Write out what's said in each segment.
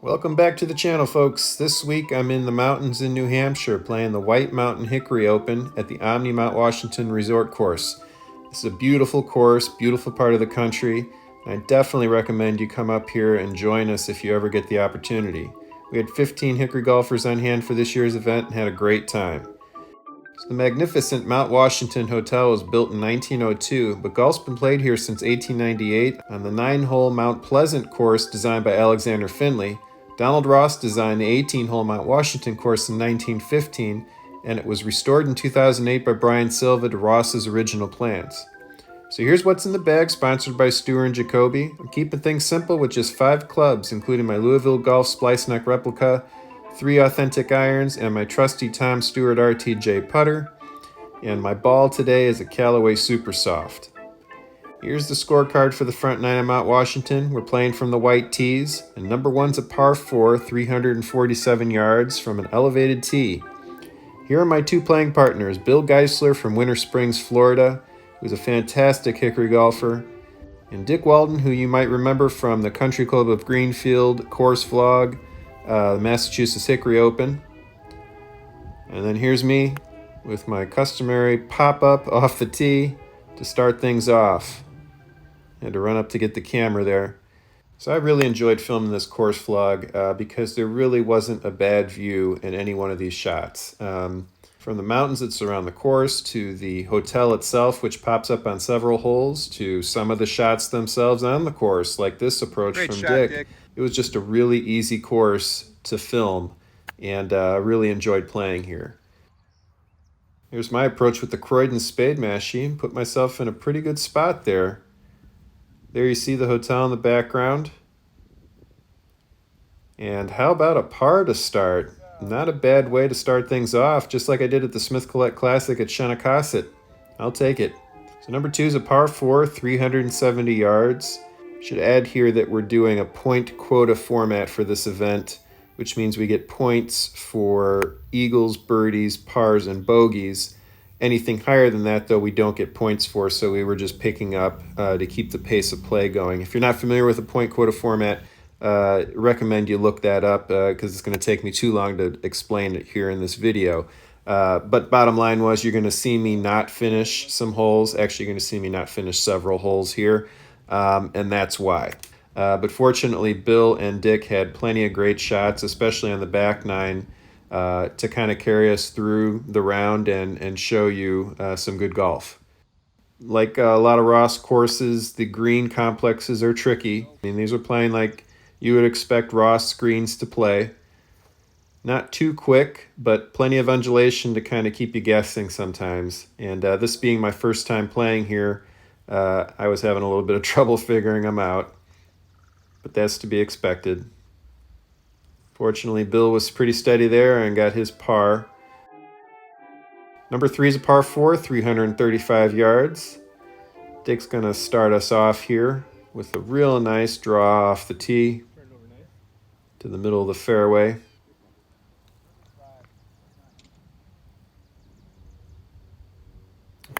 Welcome back to the channel, folks. This week I'm in the mountains in New Hampshire playing the White Mountain Hickory Open at the Omni Mount Washington Resort Course. This is a beautiful course, beautiful part of the country, and I definitely recommend you come up here and join us if you ever get the opportunity. We had 15 Hickory golfers on hand for this year's event and had a great time. So the magnificent Mount Washington Hotel was built in 1902, but golf's been played here since 1898 on the 9-hole Mount Pleasant course designed by Alexander Finley. Donald Ross designed the 18-hole Mount Washington course in 1915, and it was restored in 2008 by Brian Silva to Ross's original plans. So here's what's in the bag, sponsored by Stewart and Jacoby. I'm keeping things simple with just 5 clubs, including my Louisville Golf Splice neck replica, 3 authentic irons, and my trusty Tom Stewart RTJ putter. And my ball today is a Callaway Super Soft. Here's the scorecard for the front 9 of Mount Washington. We're playing from the white tees, and number 1's a par 4, 347 yards from an elevated tee. Here are my 2 playing partners, Bill Geisler from Winter Springs, Florida, who's a fantastic Hickory golfer, and Dick Walden, who you might remember from the Country Club of Greenfield course vlog, the Massachusetts Hickory Open. And then here's me with my customary pop-up off the tee to start things off. I had to run up to get the camera there. So I really enjoyed filming this course vlog because there really wasn't a bad view in any one of these shots. From the mountains that surround the course, to the hotel itself, which pops up on several holes, to some of the shots themselves on the course, like this approach Great from shot, Dick. It was just a really easy course to film, and I really enjoyed playing here. Here's my approach with the Kroydon spade mashie. Put myself in a pretty good spot there. There you see the hotel in the background. And how about a par to start? Not a bad way to start things off, just like I did at the Smith Collette Classic at Shenecosset. I'll take it. So number 2 is a par 4, 370 yards. Should add here that we're doing a point quota format for this event, which means we get points for eagles, birdies, pars, and bogeys. Anything higher than that, though, we don't get points for, so we were just picking up to keep the pace of play going. If you're not familiar with the point quota format, recommend you look that up because it's going to take me too long to explain it here in this video. But bottom line was, you're going to see me not finish some holes. Actually, you're going to see me not finish several holes here, and that's why. But fortunately, Bill and Dick had plenty of great shots, especially on the back 9, to kind of carry us through the round and show you some good golf. Like a lot of Ross courses, the green complexes are tricky. I mean, these are playing like you would expect Ross greens to play. Not too quick, but plenty of undulation to kind of keep you guessing sometimes. And this being my first time playing here, I was having a little bit of trouble figuring them out. But that's to be expected. Fortunately, Bill was pretty steady there and got his par. Number 3 is a par 4, 335 yards. Dick's going to start us off here with a real nice draw off the tee to the middle of the fairway.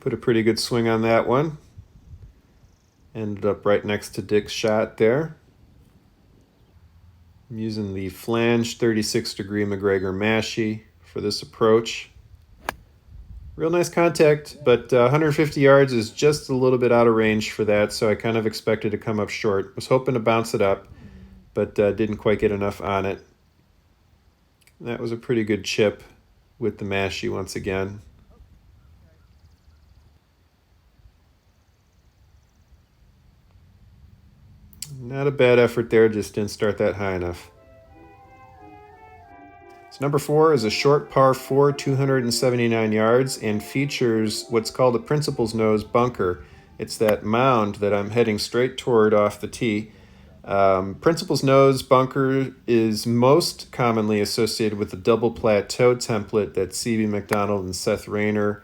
Put a pretty good swing on that one. Ended up right next to Dick's shot there. I'm using the flanged 36-degree MacGregor mashie for this approach. Real nice contact, but 150 yards is just a little bit out of range for that, so I kind of expected to come up short. Was hoping to bounce it up, but didn't quite get enough on it. That was a pretty good chip with the mashie once again. Not a bad effort there, just didn't start that high enough. So number 4 is a short par 4, 279 yards, and features what's called a principal's nose bunker. It's that mound that I'm heading straight toward off the tee. Principal's nose bunker is most commonly associated with the double plateau template that C.B. McDonald and Seth Rayner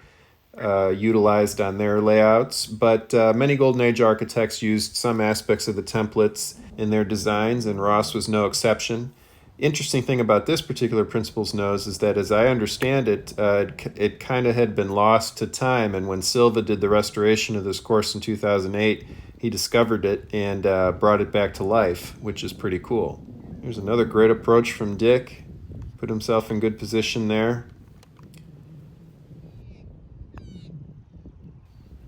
utilized on their layouts, but many Golden Age architects used some aspects of the templates in their designs, and Ross was no exception. Interesting thing about this particular principal's nose is that, as I understand it, it kind of had been lost to time, and when Silva did the restoration of this course in 2008, he discovered it and brought it back to life, which is pretty cool. Here's another great approach from Dick. Put himself in good position there.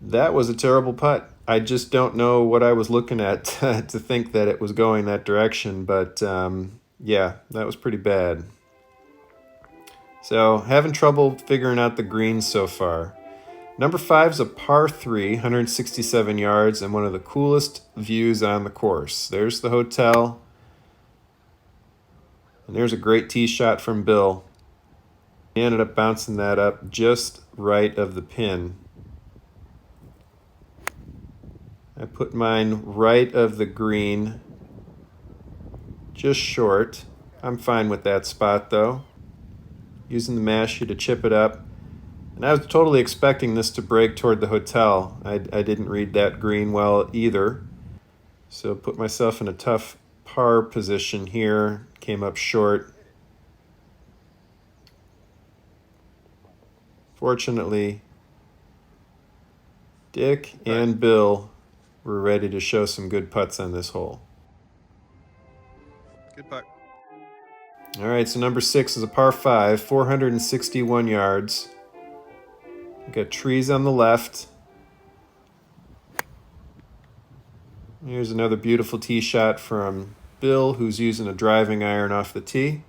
That was a terrible putt. I just don't know what I was looking at to think that it was going that direction, but yeah, that was pretty bad. So, having trouble figuring out the greens so far. Number 5 is a par 3, 167 yards, and one of the coolest views on the course. There's the hotel, and there's a great tee shot from Bill. He ended up bouncing that up just right of the pin. I put mine right of the green, just short. I'm fine with that spot though. Using the mashie to chip it up. And I was totally expecting this to break toward the hotel. I didn't read that green well either. So put myself in a tough par position here. Came up short. Fortunately, Dick and Bill were ready to show some good putts on this hole. Good putt. All right, so number 6 is a par 5, 461 yards. We've got trees on the left. Here's another beautiful tee shot from Bill, who's using a driving iron off the tee.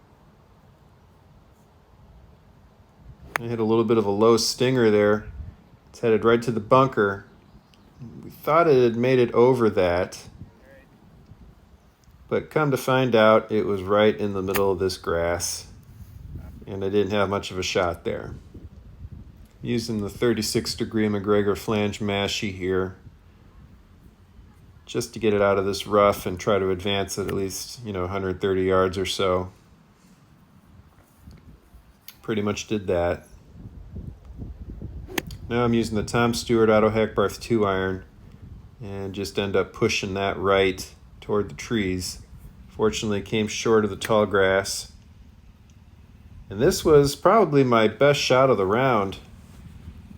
I hit a little bit of a low stinger there. It's headed right to the bunker. We thought it had made it over that, but come to find out, it was right in the middle of this grass, and I didn't have much of a shot there. Using the 36-degree MacGregor flanged mashie here, just to get it out of this rough and try to advance it at least, 130 yards or so. Pretty much did that. Now I'm using the Tom Stewart Auto Hack Barth 2 iron and just end up pushing that right toward the trees. Fortunately, it came short of the tall grass. And this was probably my best shot of the round.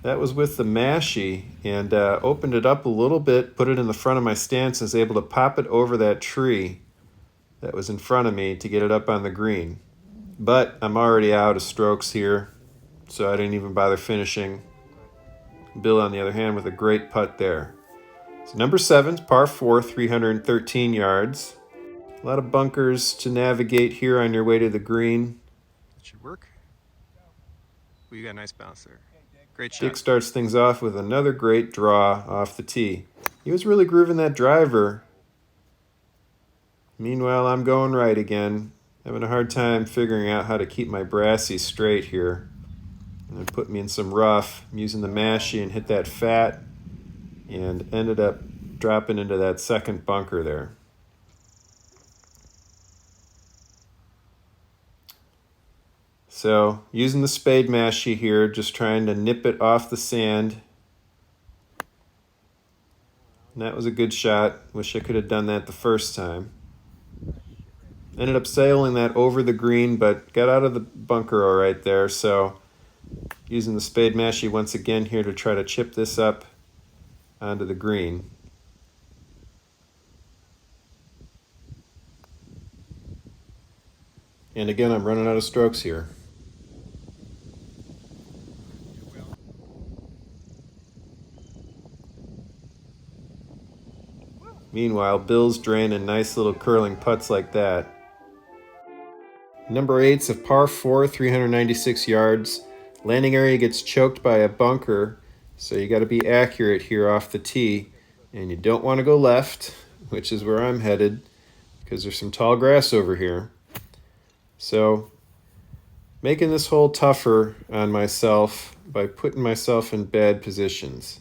That was with the mashie, and opened it up a little bit, put it in the front of my stance, and was able to pop it over that tree that was in front of me to get it up on the green. But I'm already out of strokes here, so I didn't even bother finishing. Bill, on the other hand, with a great putt there. So number 7, par 4, 313 yards. A lot of bunkers to navigate here on your way to the green. That should work. Well, you got a nice bounce there. Great shot. Dick starts things off with another great draw off the tee. He was really grooving that driver. Meanwhile, I'm going right again. Having a hard time figuring out how to keep my Brassie straight here. And it put me in some rough. I'm using the mashie and hit that fat, and ended up dropping into that second bunker there. So, using the spade mashie here, just trying to nip it off the sand. And that was a good shot. Wish I could have done that the first time. Ended up sailing that over the green, but got out of the bunker all right there. So, using the spade mashie once again here to try to chip this up onto the green. And again, I'm running out of strokes here. Meanwhile, Bill's draining nice little curling putts like that. Number 8's a par 4, 396 yards. Landing area gets choked by a bunker, so you got to be accurate here off the tee. And you don't want to go left, which is where I'm headed, because there's some tall grass over here. So, making this hole tougher on myself by putting myself in bad positions.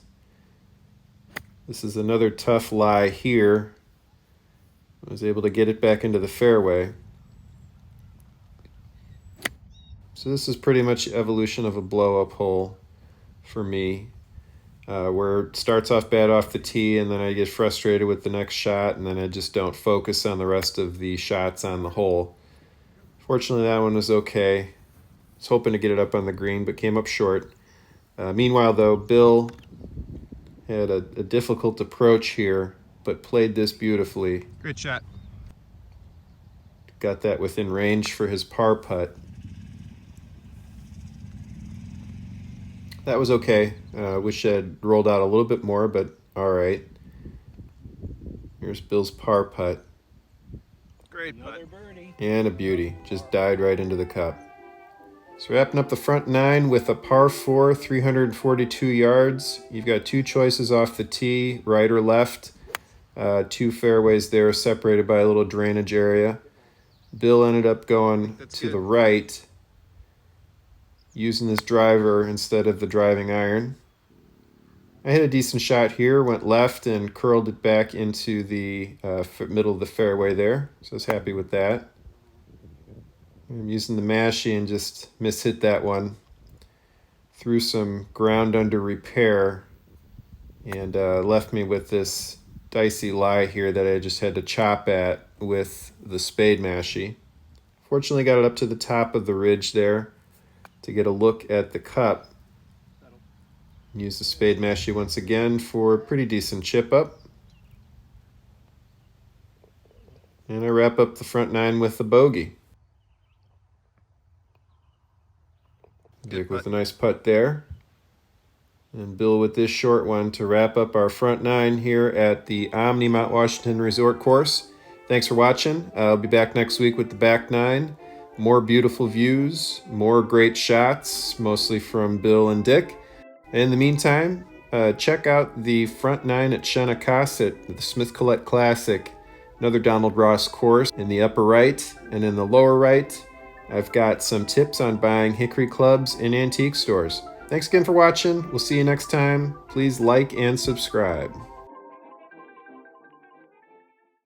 This is another tough lie here. I was able to get it back into the fairway. So this is pretty much the evolution of a blow-up hole for me, where it starts off bad off the tee, and then I get frustrated with the next shot, and then I just don't focus on the rest of the shots on the hole. Fortunately, that one was okay. I was hoping to get it up on the green, but came up short. Meanwhile, though, Bill had a difficult approach here, but played this beautifully. Great shot. got that within range for his par putt. That was okay. Wish I'd rolled out a little bit more, but all right. Here's Bill's par putt. Great putt. And a beauty. Just died right into the cup. So wrapping up the front nine with a par 4, 342 yards. You've got two choices off the tee, right or left. Two fairways there separated by a little drainage area. Bill ended up going to the right, using this driver instead of the driving iron. I hit a decent shot here, went left and curled it back into the middle of the fairway there. So I was happy with that. I'm using the mashie and just mishit that one. Threw some ground under repair and left me with this dicey lie here that I just had to chop at with the spade mashie. Fortunately got it up to the top of the ridge there to get a look at the cup. Use the spade mashie once again for a pretty decent chip up. And I wrap up the front nine with a bogey. Dick with a nice putt there. And Bill with this short one to wrap up our front nine here at the Omni Mount Washington Resort Course. Thanks for watching. I'll be back next week with the back nine. More beautiful views, more great shots, mostly from Bill and Dick. In the meantime, check out the front nine at Shenecasset, the Smith Collette Classic, another Donald Ross course. In the upper right and in the lower right, I've got some tips on buying Hickory clubs in antique stores. Thanks again for watching. We'll see you next time. Please like and subscribe.